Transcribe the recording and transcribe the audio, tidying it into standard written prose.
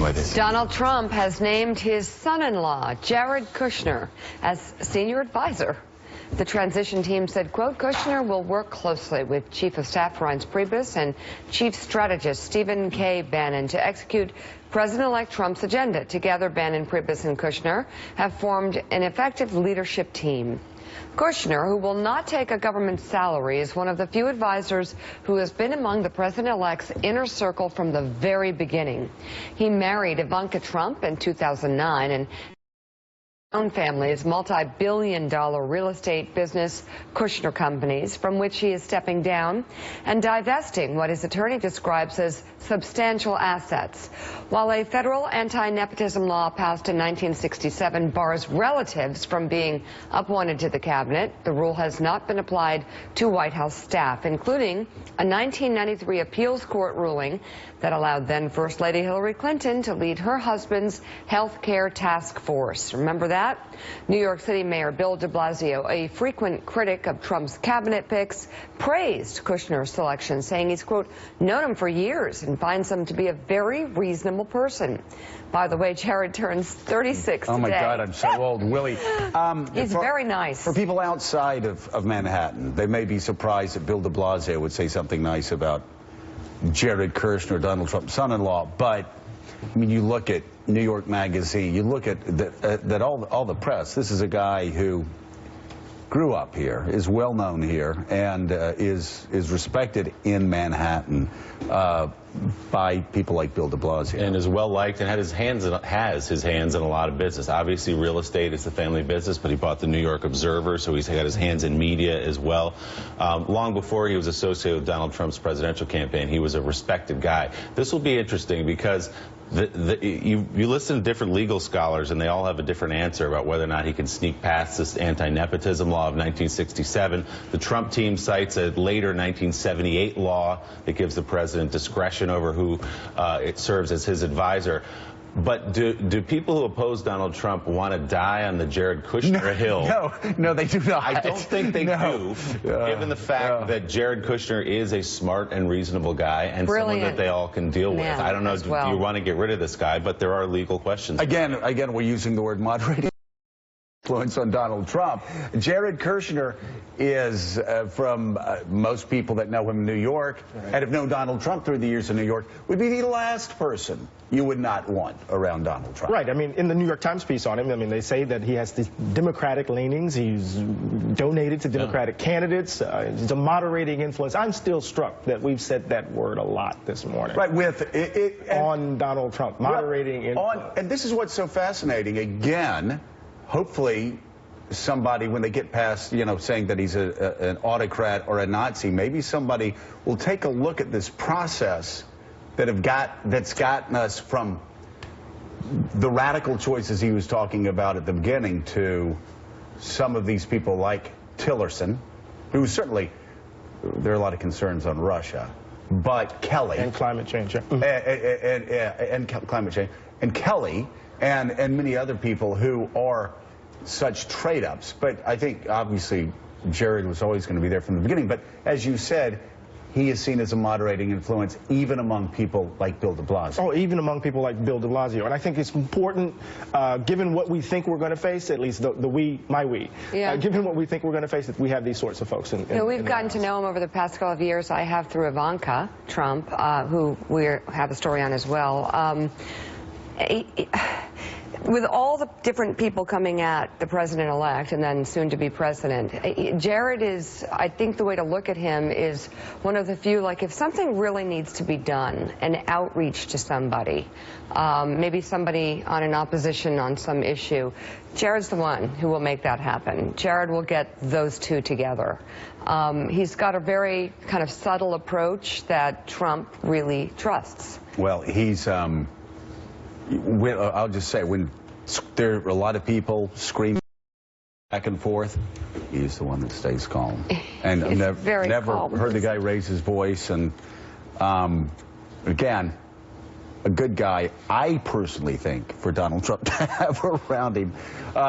with us. Donald Trump has named his son-in-law, Jared Kushner, as senior advisor. The transition team said, quote, Kushner will work closely with Chief of Staff Reince Priebus and Chief Strategist Stephen K. Bannon to execute President-elect Trump's agenda. Together, Bannon, Priebus, and Kushner have formed an effective leadership team. Kushner, who will not take a government salary, is one of the few advisors who has been among the president-elect's inner circle from the very beginning. He married Ivanka Trump in 2009 and own family's multi-billion-dollar real estate business, Kushner Companies, from which he is stepping down and divesting what his attorney describes as substantial assets. While a federal anti-nepotism law passed in 1967 bars relatives from being appointed to the cabinet, the rule has not been applied to White House staff, including a 1993 appeals court ruling that allowed then First Lady Hillary Clinton to lead her husband's health care task force. Remember that? New York City Mayor Bill de Blasio, a frequent critic of Trump's cabinet picks, praised Kushner's selection, saying he's, quote, known him for years and finds him to be a very reasonable person. By the way, Jared turns 36 Oh, my today. God, I'm so old. Willie. He's very nice. For people outside of Manhattan, they may be surprised that Bill de Blasio would say something nice about Jared Kushner, Donald Trump's son-in-law, but I mean, you look at New York Magazine, you look at all the press. This is a guy who grew up here, is well known here, and is respected in Manhattan by people like Bill de Blasio. And is well liked and has his hands in a lot of business. Obviously, real estate is the family business, but he bought the New York Observer, so he's got his hands in media as well. Long before he was associated with Donald Trump's presidential campaign, he was a respected guy. This will be interesting because you listen to different legal scholars, and they all have a different answer about whether or not he can sneak past this anti-nepotism law of 1967. The Trump team cites a later 1978 law that gives the president discretion over who it serves as his advisor. But do people who oppose Donald Trump want to die on the Jared Kushner hill? No, they do not. I don't think they do, given the fact that Jared Kushner is a smart and reasonable guy and someone that they all can deal with. I don't know, do you want to get rid of this guy? But there are legal questions. Again, we're using the word moderating influence on Donald Trump. Jared Kushner is, from most people that know him in New York and have known Donald Trump through the years in New York, would be the last person you would not want around Donald Trump. Right. I mean, in the New York Times piece on him, I mean, they say that he has these Democratic leanings. He's donated to Democratic candidates. He's a moderating influence. I'm still struck that we've said that word a lot this morning. Right, on Donald Trump, moderating influence. And this is what's so fascinating. Again, hopefully somebody, when they get past, saying that he's an autocrat or a Nazi, maybe somebody will take a look at this process that's gotten us from the radical choices he was talking about at the beginning to some of these people like Tillerson, who certainly, there are a lot of concerns on Russia, but Kelly. And climate change. And climate change. And Kelly and many other people who are such trade-ups. But I think, obviously, Jared was always going to be there from the beginning. But as you said, he is seen as a moderating influence, even among people like Bill de Blasio. Oh, even among people like Bill de Blasio. And I think it's important, given what we think we're going to face, at least given what we think we're going to face, that we have these sorts of folks in we've gotten to know him over the past couple of years. I have through Ivanka Trump, who we have a story on as well. With all the different people coming at the president-elect and then soon-to-be president, Jared is, I think the way to look at him is one of the few, like, if something really needs to be done, an outreach to somebody, maybe somebody on an opposition on some issue, Jared's the one who will make that happen. Jared will get those two together. He's got a very kind of subtle approach that Trump really trusts. Well, he's... I'll just say, when there are a lot of people screaming back and forth, he's the one that stays calm. And I've never heard the guy raise his voice. And again, a good guy, I personally think, for Donald Trump to have around him.